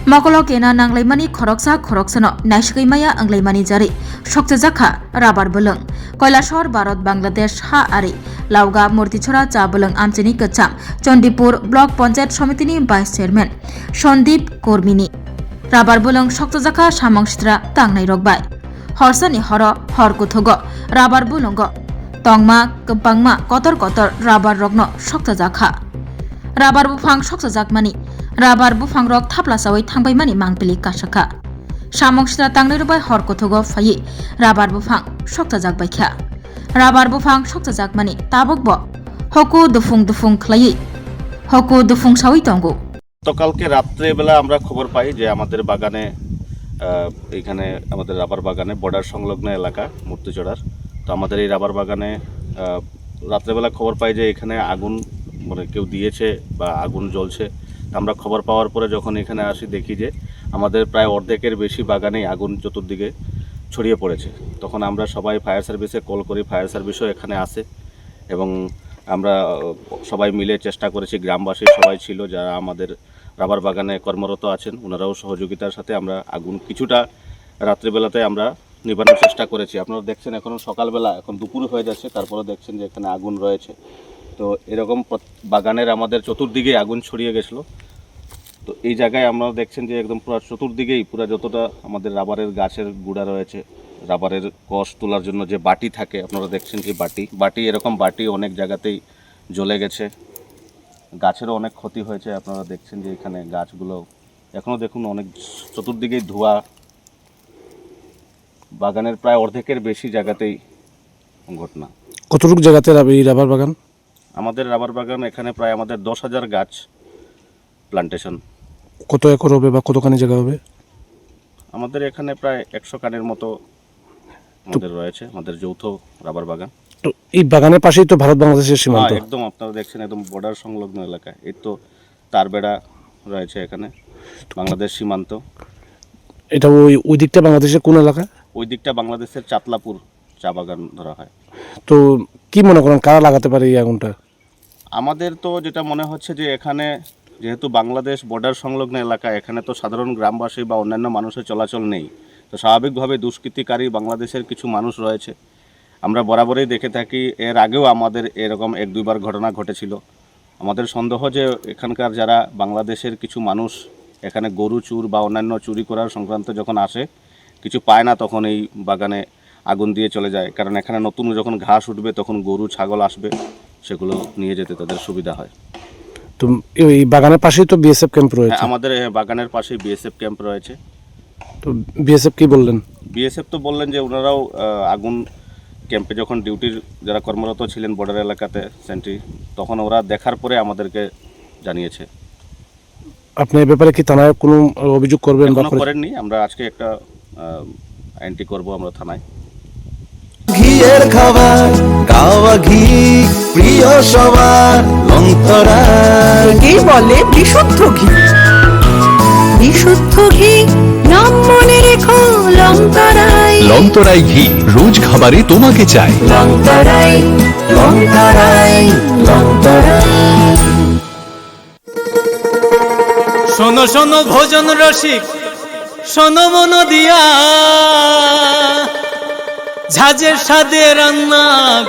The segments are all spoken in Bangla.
Makolo kena nanglaimani khoroksano naishkaimaya anglaimani jari Shokjaka rabar bulung Koilashor Bharat Bangladesh ha ari Lauga Murtichora cha bulung amchini kacham Chondipur Block Panchayat Samitini Vice Chairman Shandip Kormini rabar bulung Shokjaka Samangstra tangnai rokbai Horsani horo horkuthogo rabar bulungo Tongma kepangma kotor rabar rokno Shokjaka rabar bufang Shokjakmani rabar bufang rok thaplasawai thangbaimani mangpili kasaka samongstra tangnairubai horkothogo phai rabar bufang Shokjakbaikha rabar bufang Shokjakmani tabokbo হকু দুফুং খ্লাই হকু দুফুং সাউই তঙ্গো গতকালকে রাত্রে বেলা আমরা খবর পাই যে আমাদের বাগানে এখানে আমাদের রাবার বাগানে বর্ডার সংলগ্ন এলাকা মূর্তিচড়ার তো আমাদের এই রাবার বাগানে রাত্রেবেলা খবর পাই যে এখানে আগুন মানে কেউ দিয়েছে বা আগুন জ্বলছে। আমরা খবর পাওয়ার পরে যখন এখানে আসি দেখি যে আমাদের প্রায় অর্ধেকের বেশি বাগানেই আগুন চতুর্দিকে ছড়িয়ে পড়েছে। তখন আমরা সবাই ফায়ার সার্ভিসে কল করি, ফায়ার সার্ভিসও এখানে আসে এবং আমরা সবাই মিলে চেষ্টা করেছি। গ্রামবাসী সবাই ছিল যারা আমাদের রাবার বাগানে কর্মরত আছেন, ওনারাও সহযোগিতার সাথে আমরা আগুন কিছুটা রাত্রিবেলাতে আমরা নিবানোর চেষ্টা করেছি। আপনারা দেখছেন এখনও সকালবেলা, এখন দুপুর হয়ে যাচ্ছে, তারপরে দেখছেন যে এখানে আগুন রয়েছে। তো এরকম বাগানের আমাদের চতুর্দিকে আগুন ছড়িয়ে গেছিলো। তো এই জায়গায় আমরা দেখছেন যে একদম পুরো চতুর্দিকেই পুরো যতটা আমাদের রাবারের গাছের গুঁড়া রয়েছে, রাবারের কষ তোলার জন্য যে বাটি থাকে, আপনারা দেখছেন যে বাটি এরকম বাটি অনেক জায়গাতেই জ্বলে গেছে। গাছেরও অনেক ক্ষতি হয়েছে। আপনারা দেখছেন যে এখানে গাছগুলো এখনও দেখুন অনেক চতুর্দিকেই ধোঁয়া। বাগানের প্রায় অর্ধেকের বেশি জায়গাতেই ঘটনা। কতটুকু জায়গাতে এই রাবার বাগান? আমাদের রাবার বাগান এখানে প্রায় আমাদের 10,000 গাছ প্লান্টেশন। কত একর হবে বা কতখানি জায়গা হবে? আমাদের এখানে প্রায় 100 কানের মতো আমাদের রয়েছে, আমাদের যৌথ রাবার বাগান। তো এই বাগানের পাশেই তো ভারত বাংলাদেশের সীমান্ত। একদম আপনারা দেখছেন একদম বর্ডার সংলগ্ন এলাকায়। এই তো তারবেড়া রয়েছে এখানে, বাংলাদেশ সীমান্ত। এটা ওই দিকটা বাংলাদেশের কোন এলাকা? ওই দিকটা বাংলাদেশের চাতলাপুর চা বাগান ধরা হয়। তো কি মনে করেন কারা লাগাতে পারে এই আগুনটা? আমাদের তো যেটা মনে হচ্ছে যে এখানে যেহেতু বাংলাদেশ বর্ডার সংলগ্ন এলাকা, এখানে তো সাধারণ গ্রামবাসী বা অন্যান্য মানুষের চলাচল নেই। তো স্বাভাবিকভাবে দুষ্কৃতিকারী বাংলাদেশের কিছু মানুষ রয়েছে। আমরা বরাবরই দেখে থাকি, এর আগেও আমাদের এরকম 1-2 বার ঘটনা ঘটেছিল। আমাদের সন্দেহ যে এখানকার যারা বাংলাদেশের কিছু মানুষ এখানে গরু চুর বা অন্যান্য চুরি করার সংক্রান্ত যখন আসে, কিছু পায় না, তখন এই বাগানে আগুন দিয়ে চলে যায়। কারণ এখানে নতুন যখন ঘাস উঠবে তখন গরু ছাগল আসবে, সেগুলো নিয়ে যেতে তাদের সুবিধা হয়। তো এই বাগানের পাশেই তো বিএসএফ ক্যাম্প রয়েছে। আমাদের বাগানের পাশেই বিএসএফ ক্যাম্প রয়েছে। তো বিএসএফ কি বললেন? বিএসএফ তো বললেন যে ওনারাও আগুন ক্যাম্পে যখন ডিউটির যারা কর্মরত ছিলেন বর্ডার এলাকাতে সেন্ট্রি, তখন ওরা দেখার পরে আমাদেরকে জানিয়েছে। আপনি এই ব্যাপারে কি থানায় কোনো অভিযোগ করবেন? বা করেননি, আমরা আজকে একটা এন্ট্রি করব আমরা থানায়। ঘিয়ের খাবার গাওয়া ঘি প্রিয় সবার লংতরায়, কি বলে বিশুদ্ধ ঘি। বিশুদ্ধ ঘি নাম মনে রেখো লংতরাই। লংতরাই ঘি রোজ খাবারে তোমাকে চাই। লংতরাই লংতরাই লংতরাই। শোনো শোনো ভোজন রসিক, শোনো মন দিয়া, ঝাঁঝের স্বাদে রান্না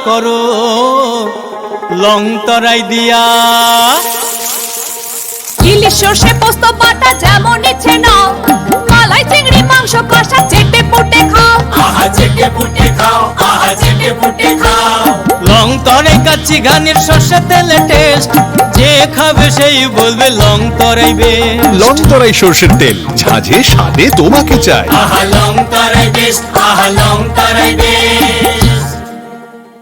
করো লংতরাই দিয়া। ইলিশ সর্ষে পোস্ত বাটা যেমন ইচ্ছে নাও, মালাই চিংড়ি মাংস কষা চেটে পুটে খাও। আহা চেটে পুটে খাও, আহা চেটে পুটে খাও। লংতরাই কাচ্চি ঘানির সর্ষে তেলে টেস্ট, যে খাবে সেই বলবে লংতরাই বেস্ট। লংতরাই সরষের তেল, ঝাঁঝে স্বাদে তোমাকে চাই। আহা লংতরাই বেস্ট, আহা লংতরাই বেস্ট।